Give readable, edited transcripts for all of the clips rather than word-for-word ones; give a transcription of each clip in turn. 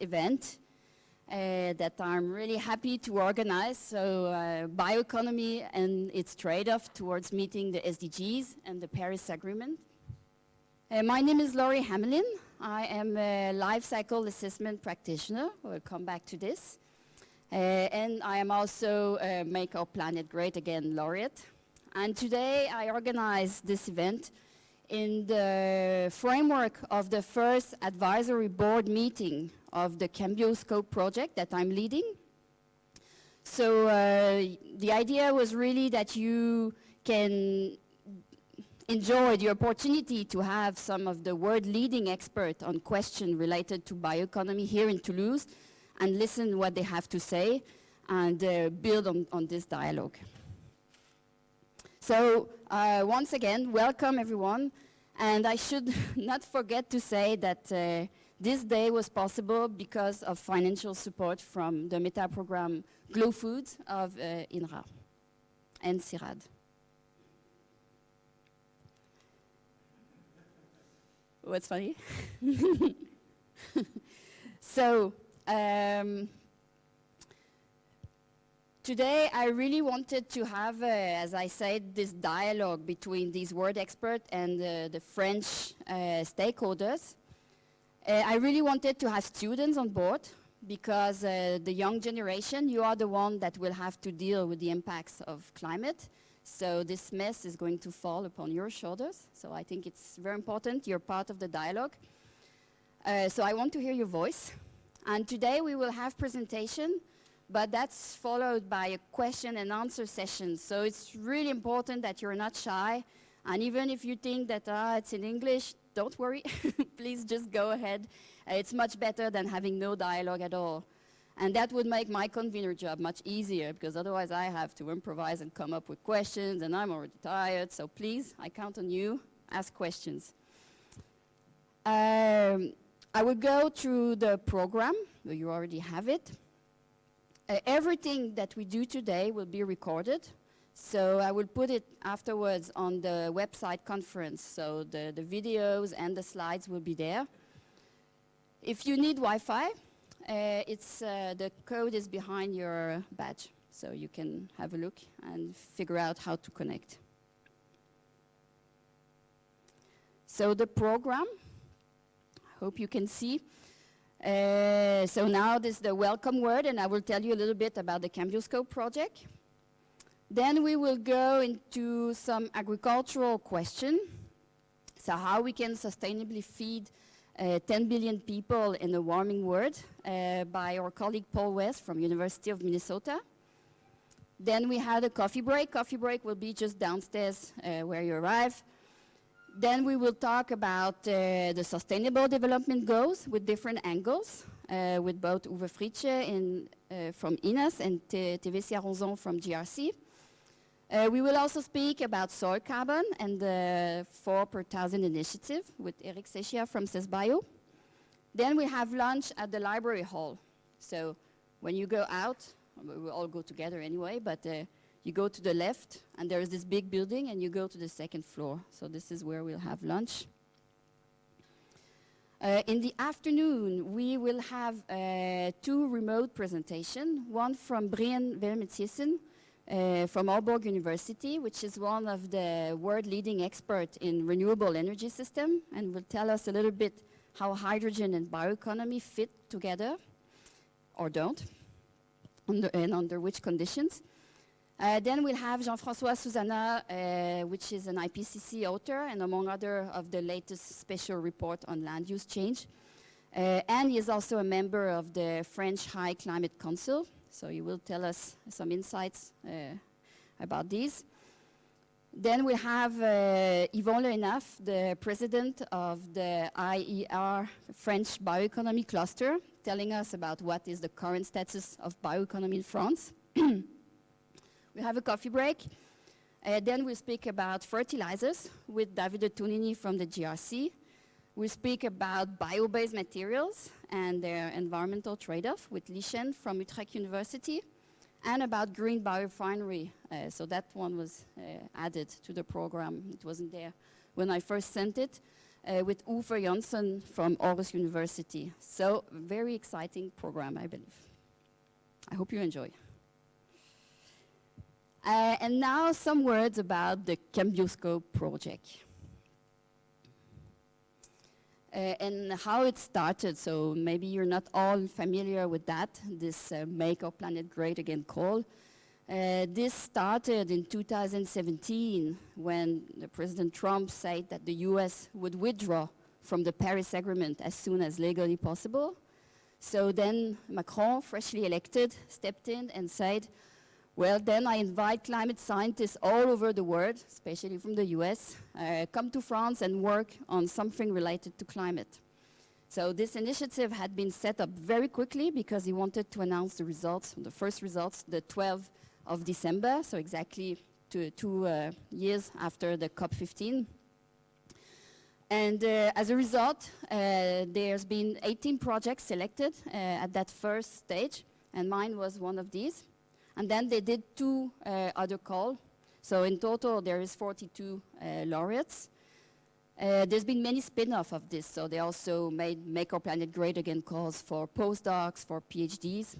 event that I'm really happy to organize. So bioeconomy and its trade-off towards meeting the SDGs and the Paris Agreement. My name is Lorie Hamelin. I am a life cycle assessment practitioner. We'll come back to this. And I am also a Make Our Planet Great Again laureate. And today I organize this event in the framework of the first advisory board meeting of the Cambioscop Project that I'm leading. So the idea was really that you can enjoy the opportunity to have some of the world-leading experts on questions related to bioeconomy here in Toulouse and listen what they have to say and build on this dialogue. So once again, welcome everyone. And I should not forget to say that this day was possible because of financial support from the Meta program Glow Foods of INRA and CIRAD. What's funny? So, today I really wanted to have, as I said, this dialogue between these world experts and the French stakeholders. I really wanted to have students on board because the young generation, you are the one that will have to deal with the impacts of climate. So this mess is going to fall upon your shoulders. So I think it's very important you're part of the dialogue. So I want to hear your voice. And today we will have presentation, but that's followed by a question and answer session. So it's really important that you're not shy. And even if you think that it's in English, don't worry. Please just go ahead. It's much better than having no dialogue at all. And that would make my convener job much easier, because otherwise I have to improvise and come up with questions, and I'm already tired. So please, I count on you. Ask questions. I will go through the program. You already have it. Everything that we do today will be recorded. So I will put it afterwards on the website conference. So the videos and the slides will be there. If you need Wi-Fi, the code is behind your badge. So you can have a look and figure out how to connect. So the program, I hope you can see. So now this is the welcome word, and I will tell you a little bit about the Cambioscop project. Then we will go into some agricultural question. So how we can sustainably feed 10 billion people in a warming world by our colleague Paul West from University of Minnesota. Then we had a coffee break. Coffee break will be just downstairs where you arrive. Then we will talk about the Sustainable Development Goals with different angles, with both Uwe Fritsche from INAS and TVC Aronzon from GRC. We will also speak about soil carbon and the 4 per 1,000 initiative with Eric Sechia from CESBio. Then we have lunch at the library hall. So when you go out, we'll all go together anyway, but you go to the left, and there is this big building, and you go to the 2nd floor. So this is where we'll have lunch. In the afternoon, we will have 2 remote presentations, one from Brian Vermetjessen from Aalborg University, which is one of the world-leading experts in renewable energy system, and will tell us a little bit how hydrogen and bioeconomy fit together, or don't, and under which conditions. Then we'll have Jean-François Souzana, which is an IPCC author, and among other of the latest special report on land use change. And he is also a member of the French High Climate Council, so he will tell us some insights about these. Then we have Yvon Lehenaf, the president of the IER French Bioeconomy Cluster, telling us about what is the current status of bioeconomy in France. We have a coffee break. Then we speak about fertilizers with Davide Tunini from the GRC. We speak about bio-based materials and their environmental trade-off with Lichen from Utrecht University, and about green biorefinery. So that one was added to the program. It wasn't there when I first sent it. with Uffe Jönsson from Aarhus University. So, very exciting program, I believe. I hope you enjoy. And now some words about the Cambioscop Project. And how it started, so maybe you're not all familiar with that, this Make Our Planet Great Again call. This started in 2017 when President Trump said that the US would withdraw from the Paris Agreement as soon as legally possible. So then Macron, freshly elected, stepped in and said, well, then I invite climate scientists all over the world, especially from the US, come to France and work on something related to climate. So this initiative had been set up very quickly because he wanted to announce the results, the first results, the 12th of December, so exactly two years after the COP15. And as a result, there's been 18 projects selected at that first stage, and mine was one of these. And then they did two other calls. So in total, there is 42 laureates. There's been many spin-offs of this. So they also made Make Our Planet Great Again calls for postdocs, for PhDs.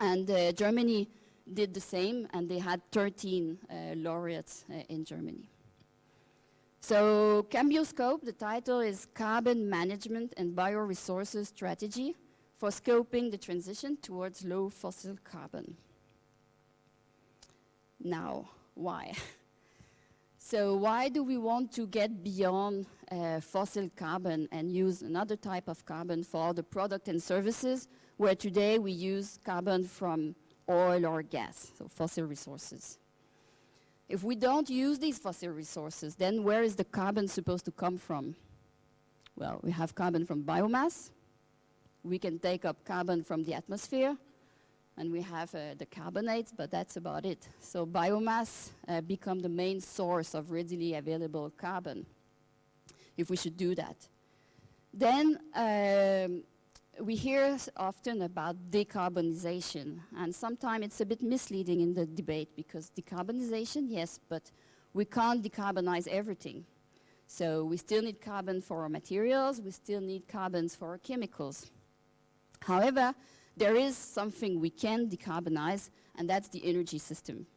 And Germany did the same, and they had 13 laureates in Germany. So Cambioscope, the title is Carbon Management and Bioresources Strategy for Scoping the Transition Towards Low Fossil Carbon. Now, why? So why do we want to get beyond fossil carbon and use another type of carbon for the product and services where today we use carbon from oil or gas, so fossil resources? If we don't use these fossil resources, then where is the carbon supposed to come from? Well, we have carbon from biomass. We can take up carbon from the atmosphere. And we have the carbonates, but that's about it. So biomass become the main source of readily available carbon, if we should do that. Then we hear often about decarbonization, and sometimes it's a bit misleading in the debate, because decarbonization, yes, but we can't decarbonize everything. So we still need carbon for our materials, we still need carbons for our chemicals. However, there is something we can decarbonize, and that's the energy system.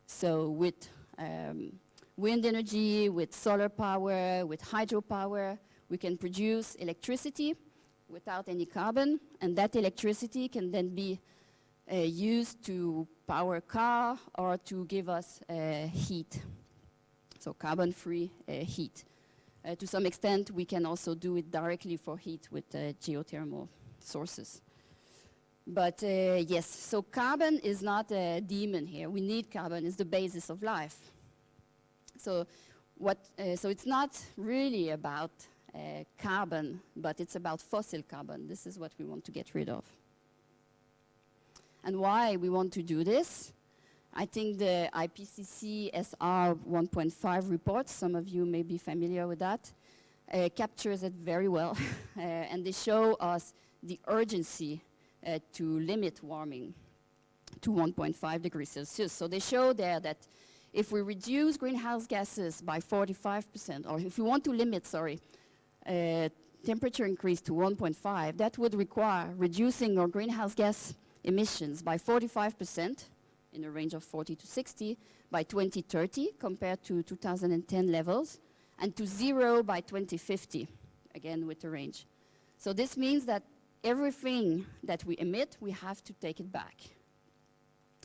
So with wind energy, with solar power, with hydropower, we can produce electricity without any carbon, and that electricity can then be used to power a car or to give us heat, so carbon-free heat. To some extent, we can also do it directly for heat with geothermal sources. But yes, so carbon is not a demon here. We need carbon, it's the basis of life. So it's not really about carbon, but it's about fossil carbon. This is what we want to get rid of. And why we want to do this? I think the IPCC SR 1.5 report, some of you may be familiar with that, captures it very well. And they show us the urgency to limit warming to 1.5 degrees Celsius. So they show there that if we reduce greenhouse gases by 45%, or if we want to limit, temperature increase to 1.5, that would require reducing our greenhouse gas emissions by 45% in a range of 40 to 60 by 2030 compared to 2010 levels, and to 0 by 2050, again with the range. So this means that everything that we emit, we have to take it back.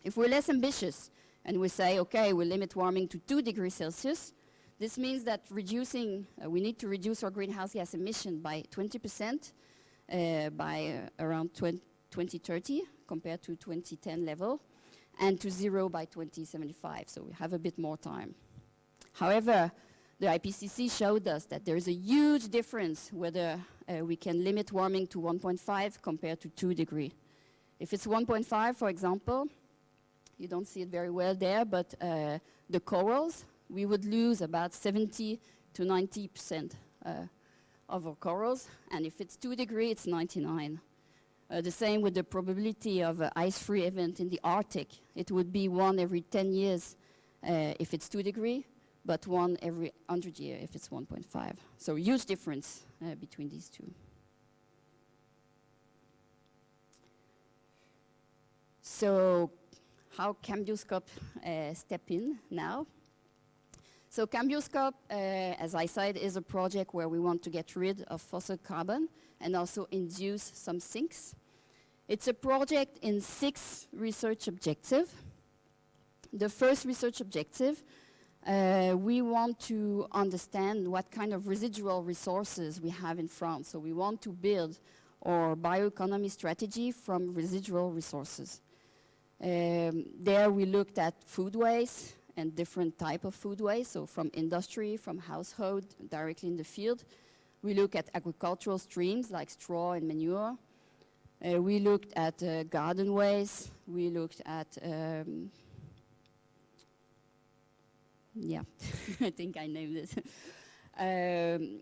If we're less ambitious and we say, okay, we limit warming to 2 degrees Celsius, this means that we need to reduce our greenhouse gas emission by 20% by around 2030 compared to 2010 level, and to 0 by 2075, so we have a bit more time. However, the IPCC showed us that there is a huge difference whether we can limit warming to 1.5 compared to 2 degrees. If it's 1.5, for example, you don't see it very well there, but the corals, we would lose about 70 to 90% of our corals, and if it's 2 degrees, it's 99. The same with the probability of an ice-free event in the Arctic. It would be 1 every 10 years if it's 2 degrees. but 1 every 100 years if it's 1.5. So huge difference between these two. So how Cambioscop step in now? So Cambioscop, as I said, is a project where we want to get rid of fossil carbon and also induce some sinks. It's a project in 6 research objectives. The first research objective, we want to understand what kind of residual resources we have in France. So we want to build our bioeconomy strategy from residual resources. There we looked at food waste and different type of food waste, so from industry, from household, directly in the field. We look at agricultural streams like straw and manure. We looked at garden waste. We looked at, yeah, I think I named it.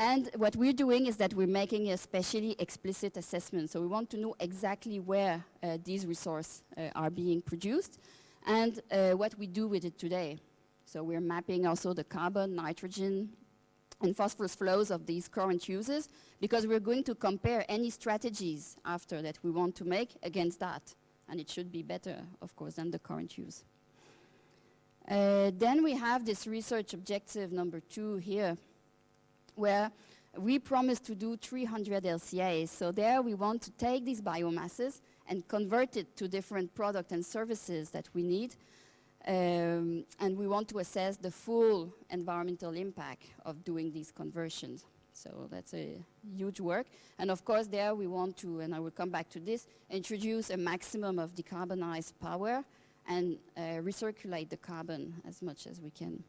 And what we're doing is that we're making a especially explicit assessment. So we want to know exactly where these resources are being produced and what we do with it today. So we're mapping also the carbon, nitrogen, and phosphorus flows of these current uses, because we're going to compare any strategies after that we want to make against that. And it should be better, of course, than the current use. Then we have this research objective number 2 here, where we promise to do 300 LCAs. So there we want to take these biomasses and convert it to different products and services that we need. And we want to assess the full environmental impact of doing these conversions. So that's a huge work. And of course there we want to, and I will come back to this, introduce a maximum of decarbonized power and recirculate the carbon as much as we can.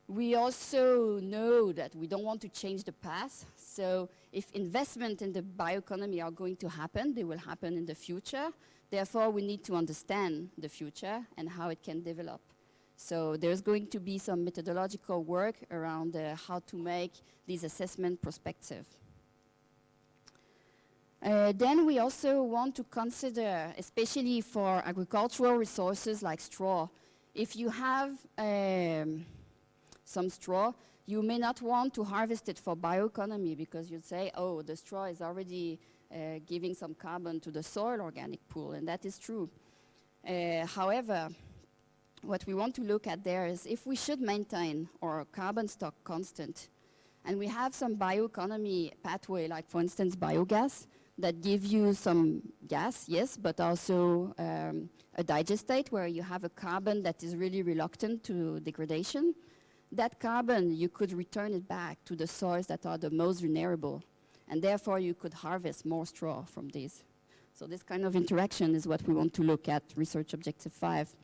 We also know that we don't want to change the past. So if investment in the bioeconomy are going to happen, they will happen in the future. Therefore, we need to understand the future and how it can develop. So there's going to be some methodological work around how to make these assessment prospective. Then we also want to consider, especially for agricultural resources like straw, if you have some straw, you may not want to harvest it for bioeconomy because you'd say, oh, the straw is already giving some carbon to the soil organic pool, and that is true. However, what we want to look at there is if we should maintain our carbon stock constant, and we have some bioeconomy pathway, like for instance biogas, that give you some gas, yes, but also a digestate where you have a carbon that is really reluctant to degradation. That carbon, you could return it back to the soils that are the most vulnerable, and therefore you could harvest more straw from these. So this kind of interaction is what we want to look at, research objective 5.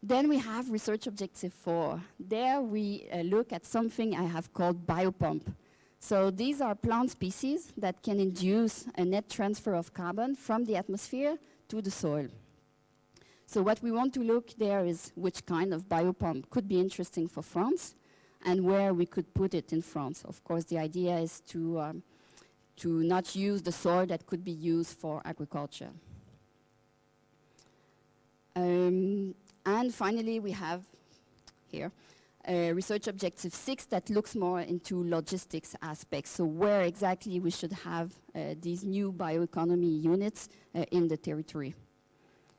Then we have research objective 4. There we look at something I have called biopump. So these are plant species that can induce a net transfer of carbon from the atmosphere to the soil. So what we want to look there is which kind of biopump could be interesting for France and where we could put it in France. Of course, the idea is to not use the soil that could be used for agriculture. And finally, we have here research objective 6 that looks more into logistics aspects. So where exactly we should have these new bioeconomy units in the territory.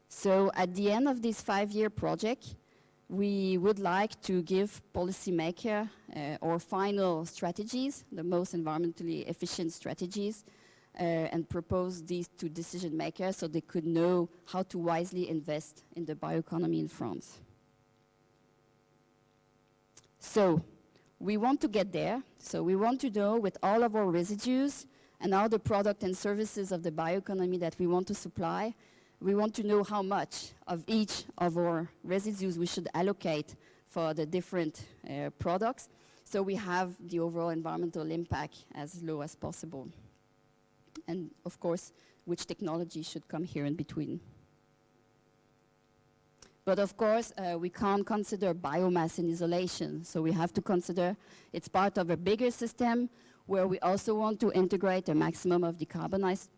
So at the end of this 5-year project, we would like to give policymakers our final strategies, the most environmentally efficient strategies, and propose these to decision makers so they could know how to wisely invest in the bioeconomy in France. So we want to get there. So we want to know with all of our residues and all the products and services of the bioeconomy that we want to supply, we want to know how much of each of our residues we should allocate for the different products, so we have the overall environmental impact as low as possible. And of course, which technology should come here in between. But of course, we can't consider biomass in isolation, so we have to consider it's part of a bigger system where we also want to integrate a maximum of decarbonized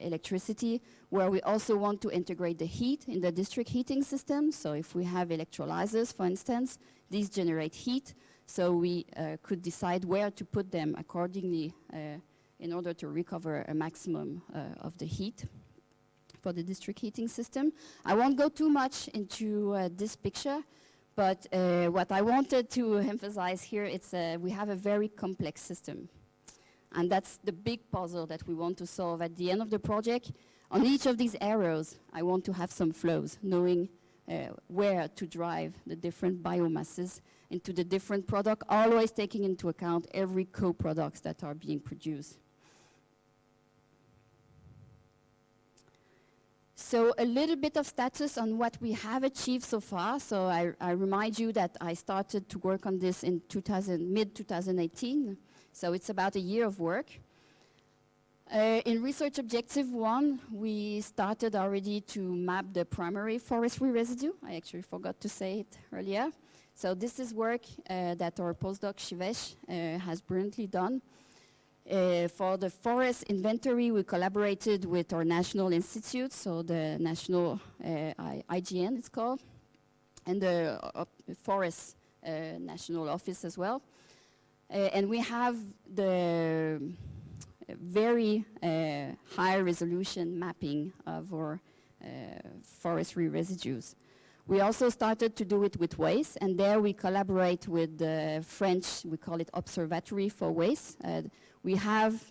electricity, where we also want to integrate the heat in the district heating system. So if we have electrolyzers, for instance, these generate heat, so we could decide where to put them accordingly in order to recover a maximum of the heat for the district heating system. I won't go too much into this picture, but what I wanted to emphasize here is we have a very complex system. And that's the big puzzle that we want to solve at the end of the project. On each of these arrows, I want to have some flows, knowing where to drive the different biomasses into the different product, always taking into account every co-products that are being produced. So a little bit of status on what we have achieved so far. So I remind you that I started to work on this in mid-2018. So it's about a year of work. In research objective 1, we started already to map the primary forestry residue. I actually forgot to say it earlier. So this is work that our postdoc Shivesh has brilliantly done. For the forest inventory, we collaborated with our national institute, so the national IGN it's called, and the forest national office as well. And we have the very high resolution mapping of our forestry residues. We also started to do it with waste, and there we collaborate with the French, we call it Observatory for Waste. We have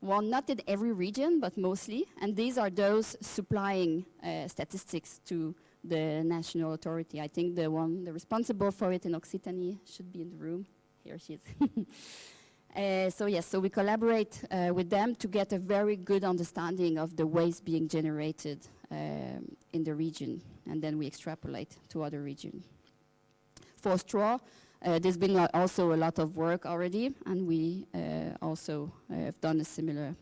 one not in every region, but mostly, and these are those supplying statistics to the national authority. I think the responsible for it in Occitanie should be in the room. Here she is. So yes, so we collaborate with them to get a very good understanding of the waste being generated in the region, and then we extrapolate to other regions. For straw, there's been also a lot of work already, and we also have done a similar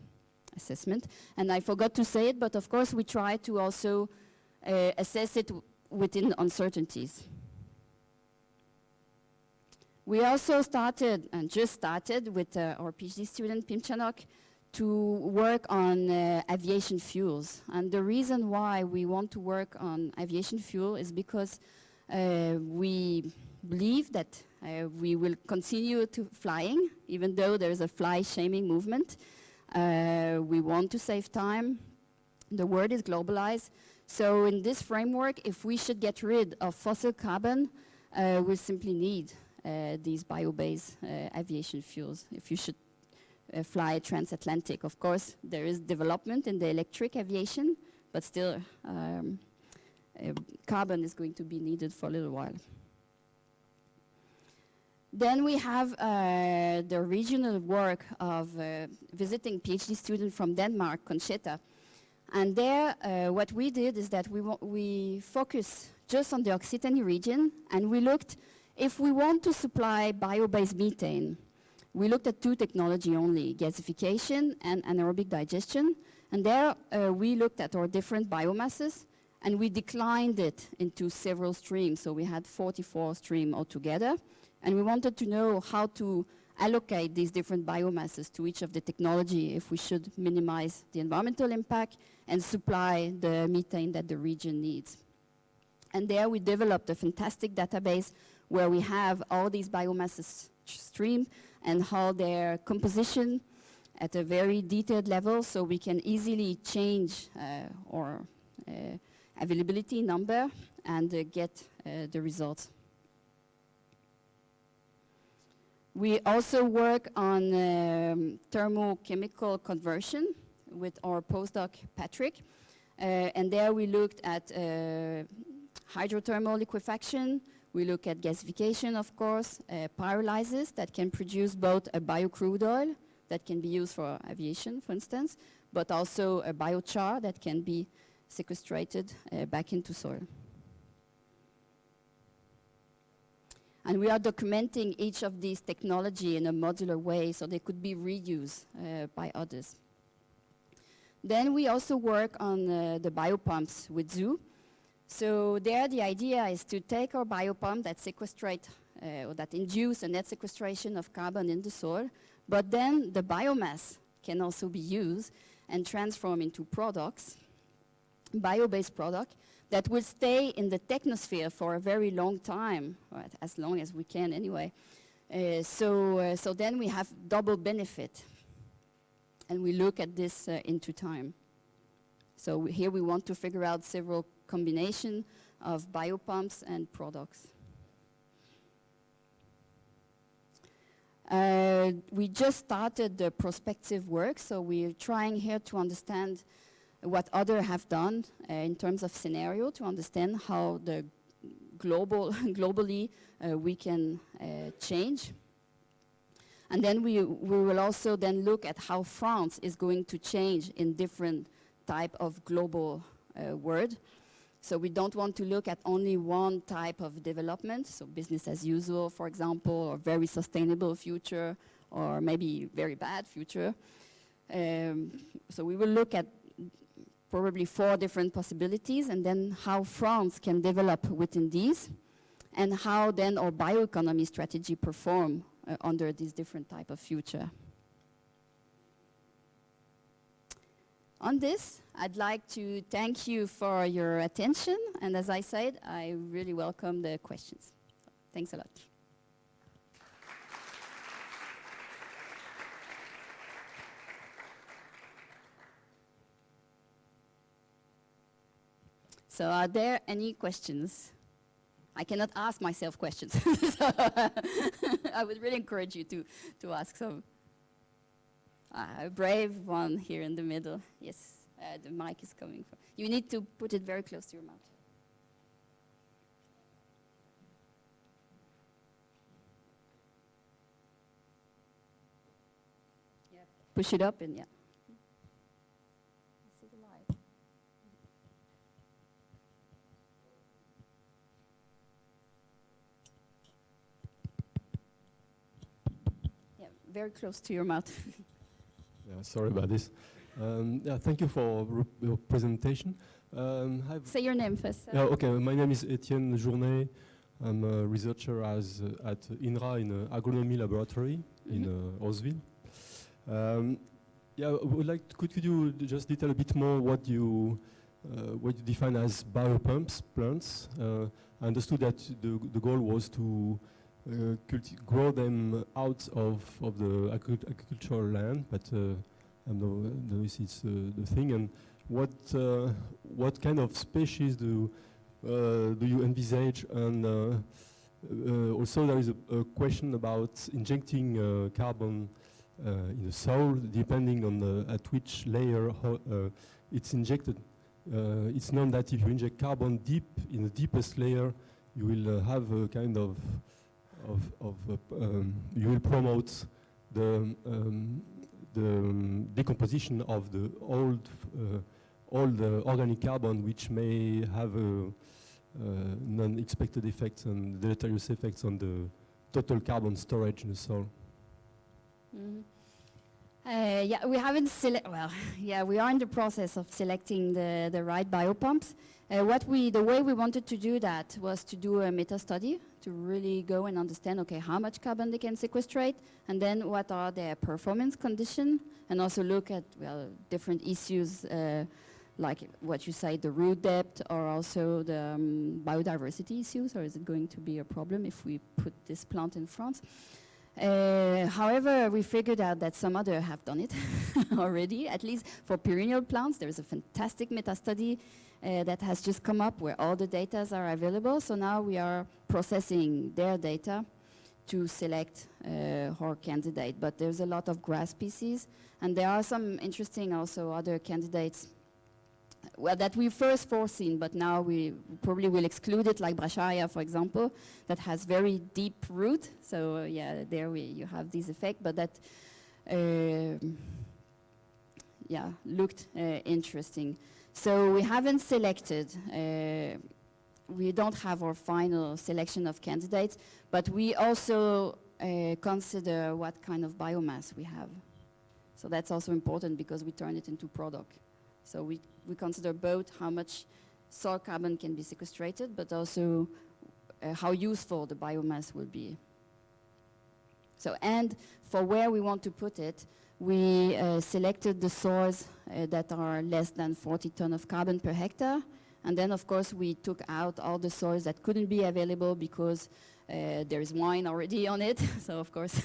assessment. And I forgot to say it, but of course we try to also assess it within uncertainties. We also started, and just started, with our PhD student, Pim Chanok, to work on aviation fuels. And the reason why we want to work on aviation fuel is because we believe that we will continue to flying, even though there's a fly-shaming movement. We want to save time. The world is globalized. So in this framework, if we should get rid of fossil carbon, we simply need these bio-based aviation fuels. If you should fly transatlantic, of course, there is development in the electric aviation, but still carbon is going to be needed for a little while. Then we have the regional work of visiting PhD student from Denmark, Concheta. And there, what we did is that we focus just on the Occitanie region, and we looked, if we want to supply bio-based methane, we looked at two technology only, gasification and anaerobic digestion. And there, we looked at our different biomasses, and we declined it into several streams. So we had 44 streams altogether. And we wanted to know how to allocate these different biomasses to each of the technology if we should minimize the environmental impact and supply the methane that the region needs. And there we developed a fantastic database where we have all these biomasses streamed and how their composition at a very detailed level, so we can easily change our availability number and get the results. We also work on thermochemical conversion with our postdoc Patrick, and there we looked at hydrothermal liquefaction. We look at gasification, of course, pyrolysis that can produce both a biocrude oil that can be used for aviation, for instance, but also a biochar that can be sequestrated back into soil. And we are documenting each of these technology in a modular way so they could be reused by others. Then we also work on the biopumps with zoo. So there the idea is to take our biopump that sequestrate or that induce a net sequestration of carbon in the soil But then the biomass can also be used and transformed into products, bio-based product, that will stay in the technosphere for a very long time, or as long as we can anyway. So then we have double benefit. And we look at this into time. So here we want to figure out several combination of biopumps and products. We just started the prospective work, so we're trying here to understand what others have done in terms of scenario, to understand how the globally we can change. And then we will also then look at how France is going to change in different type of global world. So we don't want to look at only one type of development, so business as usual, for example, or very sustainable future, or maybe very bad future. So we will look at probably 4 different possibilities, and then how France can develop within these, and how then our bioeconomy strategy perform under this different type of future. On this, I'd like to thank you for your attention, and as I said, I really welcome the questions. Thanks a lot. So are there any questions? I cannot ask myself questions. So I would really encourage you to ask some. A brave one here in the middle. Yes, the mic is coming. You need to put it very close to your mouth. Yeah. Push it up and yeah. I see the light. Yeah, very close to your mouth. Yeah, sorry about this. Yeah, thank you for your presentation. Say your name first. Okay, my name is Etienne Journet. I'm a researcher at INRA in an agronomy laboratory in Roseville. Yeah, would like could you just detail a bit more what you define as biopumps plants? I understood that the goal was to grow them out of the agricultural land, but I don't know if it's the thing. And what kind of species do you envisage? And also there is a question about injecting carbon in the soil, depending on at which layer it's injected. It's known that if you inject carbon deep in the deepest layer, you will have a kind of you will promote the decomposition of the old organic carbon, which may have non-expected effects and deleterious effects on the total carbon storage in the soil. Yeah, we haven't we are in the process of selecting the right biopumps. The way we wanted to do that was to do a meta study to really go and understand, okay, how much carbon they can sequestrate, and then what are their performance conditions, and also look at different issues like what you say, the root depth, or also the biodiversity issues, or is it going to be a problem if we put this plant in France? However, we figured out that some others have done it already, at least for perennial plants. There is a fantastic meta-study that has just come up where all the data are available. So now we are processing their data to select our candidate. But there's a lot of grass species, and there are some interesting also other candidates that we first foreseen, but now we probably will exclude it, like Bracharia, for example, that has very deep root. So yeah, there you have this effect, but that looked interesting. So we haven't selected. We don't have our final selection of candidates, but we also consider what kind of biomass we have. So that's also important because we turn it into product. So we consider both how much soil carbon can be sequestrated, but also how useful the biomass will be. So, and for where we want to put it, we selected the soils that are less than 40 tons of carbon per hectare. And then, of course, we took out all the soils that couldn't be available because there is wine already on it. So, of course,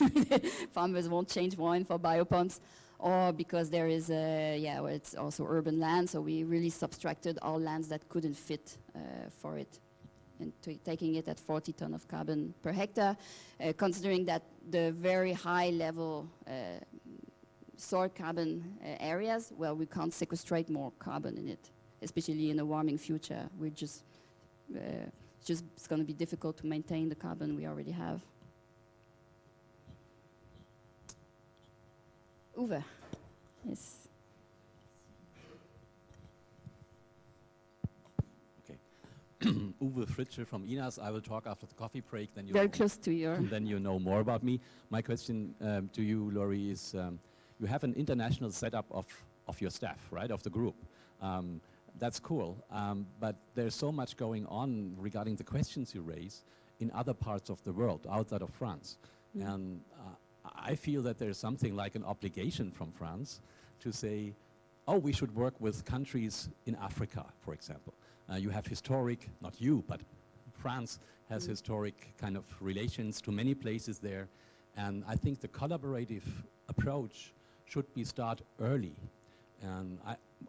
farmers won't change wine for biopumps. Or because there is, well, it's also urban land. So we really subtracted all lands that couldn't fit for it. And taking it at 40 tons of carbon per hectare, considering that the very high level soil carbon areas, well, we can't sequestrate more carbon in it, especially in a warming future. We're just, it's going to be difficult to maintain the carbon we already have. Uwe, yes. Uwe Fritsche from INAS. I will talk after the coffee break. Then you Very close to your. Then you know more about me. My question to you, Lorie, is you have an international setup of your staff, right, of the group. That's cool. But there's so much going on regarding the questions you raise in other parts of the world, outside of France. And I feel that there's something like an obligation from France to say, oh, we should work with countries in Africa, for example. You have historic, not you, but France has historic kind of relations to many places there. And I think the collaborative approach should be started early. And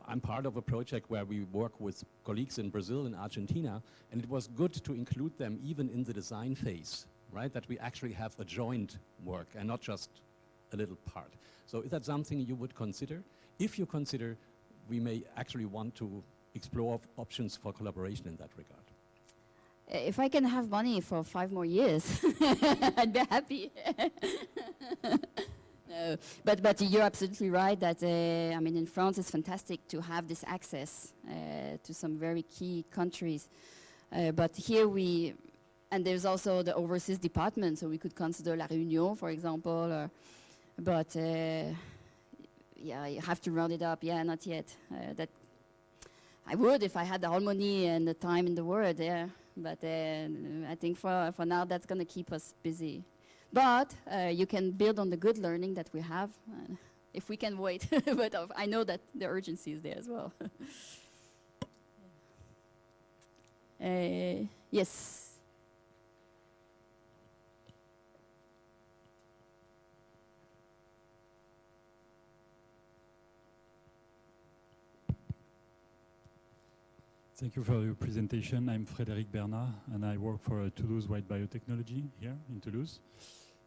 I'm part of a project where we work with colleagues in Brazil and Argentina, and it was good to include them even in the design phase, right? That we actually have a joint work and not just a little part. So is that something you would consider? If you consider, we may actually want to explore options for collaboration in that regard. If I can have money for 5 more years, I'd be happy. No, but you're absolutely right that, I mean, in France it's fantastic to have this access to some very key countries. But here and there's also the overseas department, so we could consider La Réunion, for example. But yeah, you have to round it up. Yeah, not yet. That I would if I had the whole money and the time in the world, yeah. But I think for now that's going to keep us busy. But you can build on the good learning that we have, if we can wait. But I know that the urgency is there as well. Yes. Thank you for your presentation. I'm Frédéric Bernard, and I work for Toulouse White Biotechnology here in Toulouse.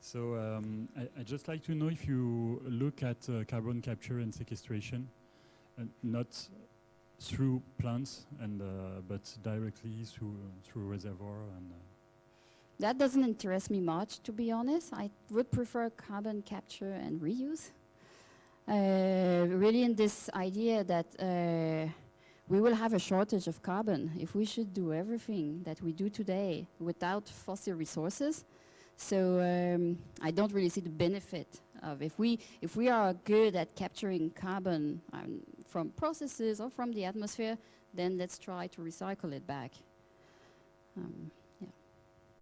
So I'd just like to know if you look at carbon capture and sequestration, not through plants, but directly through reservoir. And that doesn't interest me much, to be honest. I would prefer carbon capture and reuse. Really in this idea that we will have a shortage of carbon if we should do everything that we do today without fossil resources. So I don't really see the benefit of if we are good at capturing carbon from processes or from the atmosphere, then let's try to recycle it back.